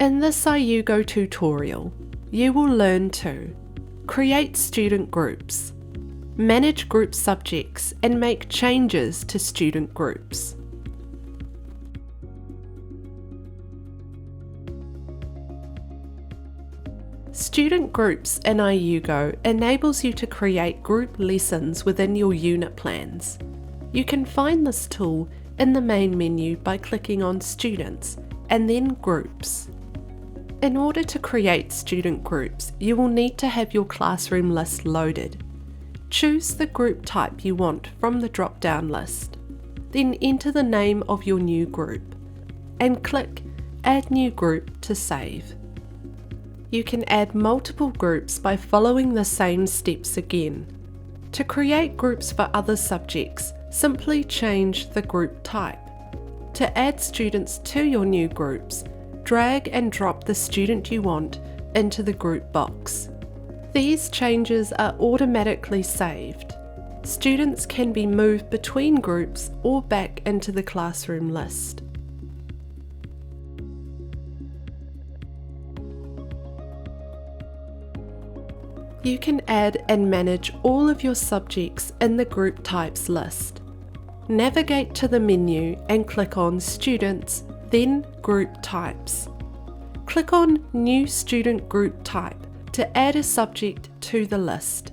In this iUgo tutorial, you will learn to create student groups, manage group subjects and make changes to student groups. Student groups in iUgo enables you to create group lessons within your unit plans. You can find this tool in the main menu by clicking on Students and then Groups. In order to create student groups, you will need to have your classroom list loaded. Choose the group type you want from the drop-down list. Then enter the name of your new group and click Add New Group to save. You can add multiple groups by following the same steps again. To create groups for other subjects, simply change the group type. To add students to your new groups, drag and drop the student you want into the group box. These changes are automatically saved. Students can be moved between groups or back into the classroom list. You can add and manage all of your subjects in the group types list. Navigate to the menu and click on Students, then Group Types. Click on New Student Group Type to add a subject to the list.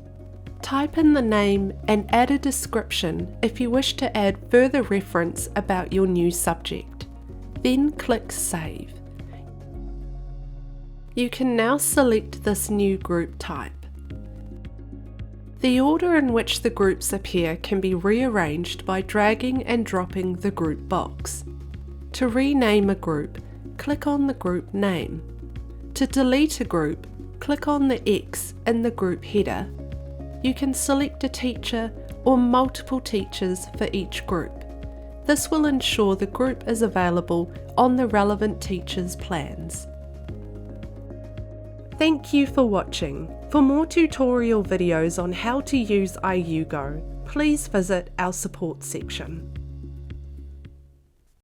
Type in the name and add a description if you wish to add further reference about your new subject. Then click Save. You can now select this new group type. The order in which the groups appear can be rearranged by dragging and dropping the group box. To rename a group, click on the group name. To delete a group, click on the X in the group header. You can select a teacher or multiple teachers for each group. This will ensure the group is available on the relevant teacher's plans. Thank you for watching. For more tutorial videos on how to use iUgo, please visit our support section.